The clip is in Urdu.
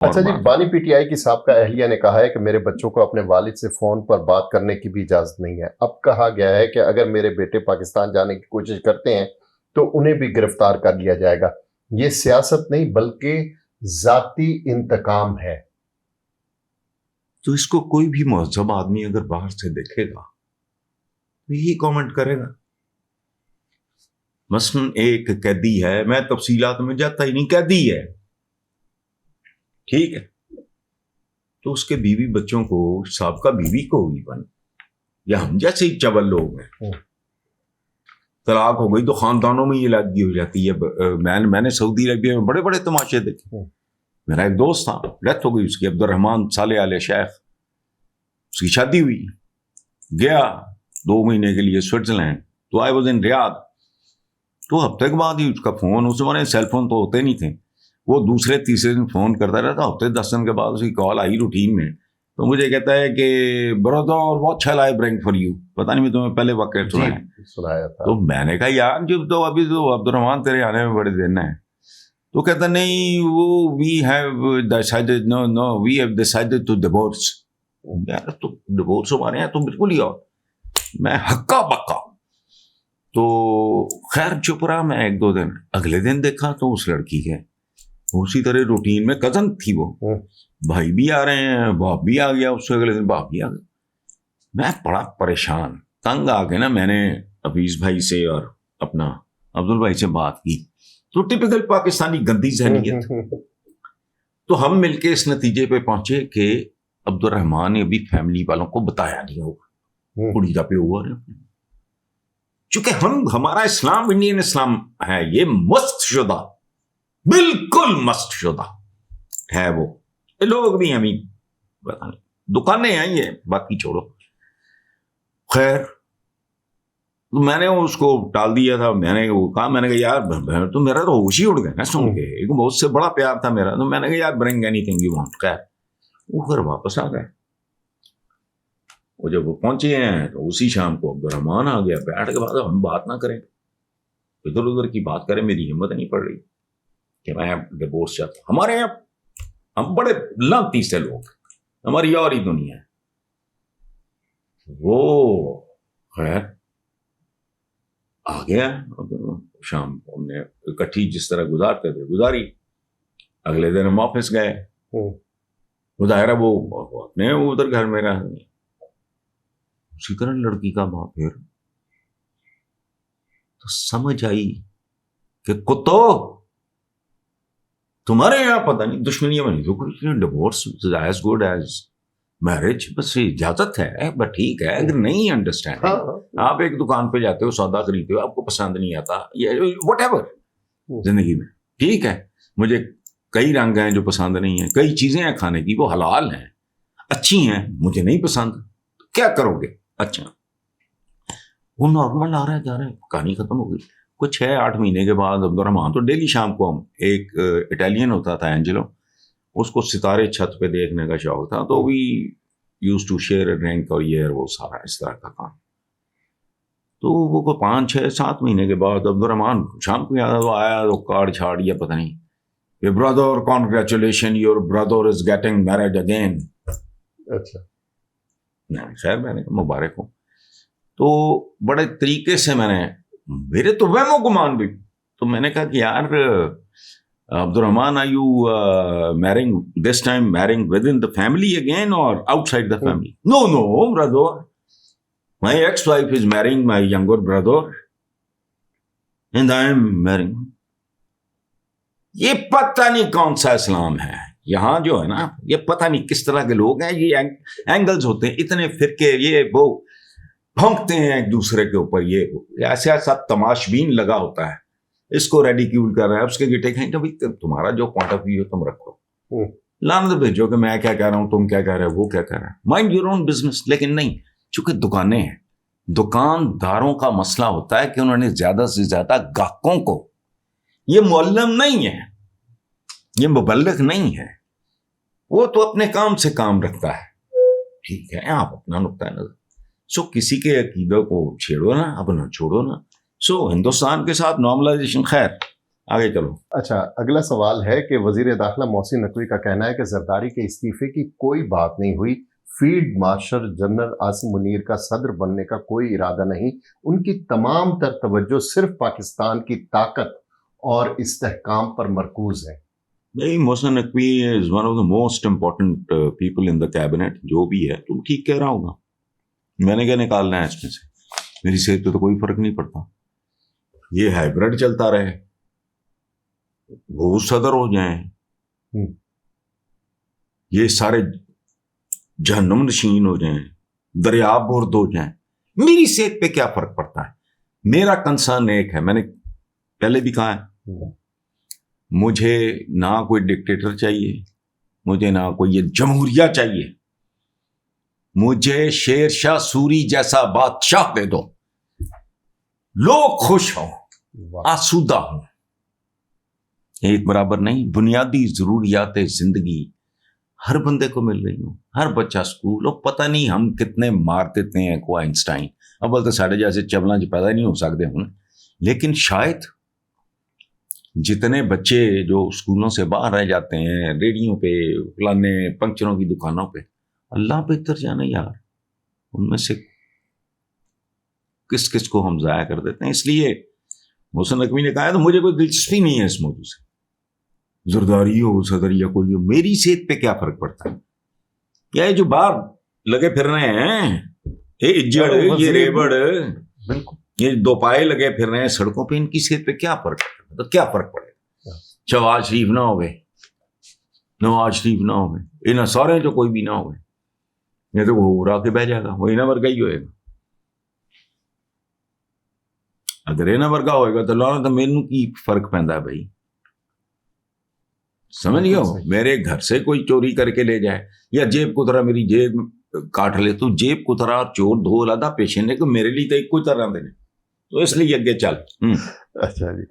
اچھا جی، بانی پی ٹی آئی کی سابقہ اہلیہ نے کہا ہے کہ میرے بچوں کو اپنے والد سے فون پر بات کرنے کی بھی اجازت نہیں ہے۔ اب کہا گیا ہے کہ اگر میرے بیٹے پاکستان جانے کی کوشش کرتے ہیں تو انہیں بھی گرفتار کر لیا جائے گا۔ یہ سیاست نہیں بلکہ ذاتی انتقام ہے۔ تو اس کو کوئی بھی مہذب آدمی اگر باہر سے دیکھے گا تو یہی کامنٹ کرے گا۔ مثلا ایک قیدی ہے، میں تفصیلات میں جاتا ہی نہیں، قیدی ہے، ٹھیک ہے، تو اس کے بیوی بچوں کو، سابقہ بیوی کو ایون، یا ہم جیسے ہی چبل لوگ ہیں، طلاق ہو گئی تو خاندانوں میں یہ علیحدگی ہو جاتی ہے۔ میں نے سعودی عربیہ میں بڑے بڑے تماشے دیکھے۔ میرا ایک دوست تھا، ڈیتھ ہو گئی اس کی، عبدالرحمان صالح آل شیخ، اس کی شادی ہوئی، گیا 2 مہینے کے لیے سوئٹزرلینڈ، تو آئی واز ان ریاض، تو ہفتے کے بعد ہی اس کا فون، اس زمانے سیل فون تو ہوتے نہیں تھے، وہ دوسرے تیسرے دن فون کرتا رہتا، ہفتے 10 دن کے بعد اس کی کال آئی روٹین میں، تو مجھے کہتا ہے کہ brother what shall I bring for you, پتہ نہیں میں تمہیں پہلے واقعہ سنایا تھا۔ تو میں نے کہا یار جب تو ابھی تو عبدالرحمان تیرے آنے میں بڑے دن ہیں، تو کہتا نہیں وہ we have decided no we have decided to divorce. یار تو ڈیورس ہمارے یہاں تو بالکل ہی اور میں ہکا بکا، تو خیر چپ رہا میں 1-2 دن، اگلے دن دیکھا تو اس لڑکی کے اسی طرح روٹین میں کزن تھی، وہ بھائی بھی آ رہے ہیں، باپ بھی آ گیا، اس سے اگلے دن باپ بھی آ گیا۔ میں بڑا پریشان تنگ آ کے نا میں نے حفیظ بھائی سے اور اپنا عبدال بھائی سے بات کی، تو ٹپکل پاکستانی گندی ذہنیت، تو ہم مل کے اس نتیجے پہ پہنچے کہ عبدالرحمان نے ابھی فیملی والوں کو بتایا نہیں ہوگا، اڑیدا پہ ہوا ہے، چونکہ ہمارا اسلام انڈین اسلام ہے، یہ مست شدہ، بالکل مست شدہ ہے، وہ لوگ بھی ہمیں پتہ نہیں، دکانیں ہیں یہ، باقی چھوڑو۔ خیر میں نے اس کو ٹال دیا تھا، میں نے وہ کہا، میں نے کہا یار تو میرا تو ہوش ہی اڑ گیا نا سن کے، ایک بہت سے بڑا پیار تھا میرا، تو میں نے کہا یار bring any thing you want. خیر وہ گھر واپس آ گئے، وہ جب وہ پہنچے ہیں تو اسی شام کو عبدالرحمان آ گیا، بیٹھ کے بعد ہم بات نہ کریں، ادھر ادھر کی بات کریں، میری ہمت نہیں پڑ رہی کہ میں ڈیورس چاہتا ہوں۔ ہمارے یہاں ہم بڑے لانتی سے لوگ، ہماری اور ہی دنیا ہے۔ وہ خیر آ گیا، شام ہم نے اکٹھی جس طرح گزارتے تھے گزاری، اگلے دن ہم آفس گئے، ظاہرہ وہ اپنے ادھر گھر میں رہ، اسی طرح لڑکی کا باپ، پھر تو سمجھ آئی کہ کتو تمہارے یہاں پتہ نہیں دشمنیاں بنی تو کچھ divorce as good as marriage, بس اجازت ہے، بٹ ٹھیک ہے، اگر نہیں انڈرسٹینڈ، آپ ایک دکان پہ جاتے ہو، سودا خریدتے ہو، آپ کو پسند نہیں آتا، یہ وٹ ایور زندگی میں، ٹھیک ہے، مجھے کئی رنگ ہیں جو پسند نہیں ہیں، کئی چیزیں ہیں کھانے کی وہ حلال ہیں، اچھی ہیں، مجھے نہیں پسند، کیا کرو گے؟ اچھا وہ نارمل آ رہا ہے، جا رہا ہے، کہانی ختم ہو گئی۔ کچھ 6-8 مہینے کے بعد عبدالرحمان تو ڈیلی شام کو، ہم ایک اٹالین ہوتا تھا اینجلو، اس کو ستارے چھت پہ دیکھنے کا شوق تھا، تو we use to share a drink اور یہ وہ سارا اس طرح کا کام۔ تو وہ کو 5-6-7 مہینے کے بعد عبدالرحمان شام کو یاد آیا، تو کارڈ چھاڑ یا پتہ نہیں کہ brother congratulation your brother is getting married again. اچھا خیر میں نے کہا مبارک ہو، تو بڑے طریقے سے میں نے، میرے تو وہم و گمان بھی، تو میں نے کہا کہ یار Abdul Rahman are you marrying this time marrying within the family again or outside the family? No brother, my ex-wife is marrying my younger brother and I am marrying. یہ پتہ نہیں کون سا اسلام ہے یہاں جو ہے نا، یہ پتہ نہیں کس طرح کے لوگ ہیں، یہ اینگلز ہوتے ہیں اتنے فرقے، یہ وہ بھونکتے ہیں ایک دوسرے کے اوپر، یہ ایسا ایسا تماشبین لگا ہوتا ہے، اس کو ریڈیکیول کر رہا ہے، اس کے گٹے کہیں کہ تمہارا جو پوائنٹ آف ویو تم رکھو، لعنت بھیجو کہ میں کیا کہہ رہا ہوں، تم کیا کہہ رہے ہو، وہ کیا کہہ رہا ہے، مائنڈ یور اون بزنس۔ لیکن نہیں، چونکہ دکانیں ہیں، دکانداروں کا مسئلہ ہوتا ہے کہ انہوں نے زیادہ سے زیادہ گاہکوں کو، یہ معلم نہیں ہے، یہ مبلغ نہیں ہے، وہ تو اپنے کام سے کام رکھتا ہے، ٹھیک ہے، آپ اپنا نقطۂ نظر، سو کسی کے عقیدہ کو چھیڑو نا، اپنا چھوڑو نا۔ سو ہندوستان کے ساتھ نارملائزیشن، خیر آگے چلو. اچھا اگلا سوال ہے کہ وزیر داخلہ محسن نقوی کا کہنا ہے کہ زرداری کے استعفے کی کوئی بات نہیں ہوئی، field marshal general Asim Munir کا صدر بننے کا کوئی ارادہ نہیں، ان کی تمام تر توجہ صرف پاکستان کی طاقت اور استحکام پر مرکوز ہے. Mohsin Naqvi is one of the most important people in the cabinet, جو بھی ہے تو ٹھیک کہہ رہا ہوگا. میں نے کیا نکالنا ہے اس میں سے؟ میری صحت پہ تو کوئی فرق نہیں پڑتا. یہ ہائیبرڈ چلتا رہے، وہ صدر ہو جائیں، یہ سارے جہنم نشین ہو جائیں، دریا برد ہو جائیں، میری صحت پہ کیا فرق پڑتا ہے؟ میرا کنسرن ایک ہے، میں نے پہلے بھی کہا ہے، مجھے نہ کوئی ڈکٹیٹر چاہیے، مجھے نہ کوئی یہ جمہوریہ چاہیے، مجھے شیر شاہ سوری جیسا بادشاہ دے دو، لوگ خوش ہوں، آسودہ ہوں. ایک برابر نہیں، بنیادی ضروریات زندگی ہر بندے کو مل رہی ہوں، ہر بچہ اسکول. اور پتہ نہیں ہم کتنے مار دیتے ہیں کو آئنسٹائن، اب تو ساڑھے جیسے چبلاں پیدا نہیں ہو سکتے ہوں، لیکن شاید جتنے بچے جو اسکولوں سے باہر رہ جاتے ہیں، ریڑیوں پہ، فلانے پنکچروں کی دکانوں پہ، اللہ بہتر جانے یار ان میں سے کس کو ہم ضائع کر دیتے ہیں. اس لیے محسن نقوی نے کہا ہے تو مجھے کوئی دلچسپی نہیں ہے اس موضوع سے، زرداری ہو صدر یا کوئی ہو، میری صحت پہ کیا فرق پڑتا ہے؟ کیا یہ جو باہر لگے پھر رہے ہیں، یہ اجڑ، یہ ریبڑ، یہ دو پائے لگے پھر رہے ہیں سڑکوں پہ، ان کی صحت پہ کیا فرق پڑتا ہے؟ تو کیا فرق پڑے گا؟ شہباز شریف نہ ہوئے، نواز شریف نہ ہوئے، انہیں سارے جو کوئی بھی نہ ہوئے، یہ تو وہ اڑا کے بہ جائے گا، وہ انہیں ورگا ہی ہوئے گا. اگر انہیں ورگا ہوئے گا تو لانا تو میرے کی فرق پیندا ہے بھائی، سمجھ گئے ہو؟ میرے گھر سے کوئی چوری کر کے لے جائے یا جیب کترا میری جیب کاٹ لے، تو جیب کترا اور چور دو علیحدہ پیشے نے، کہ میرے لیے تو ایک کوئی طرح دے، تو اس لیے اگے چل. اچھا جی.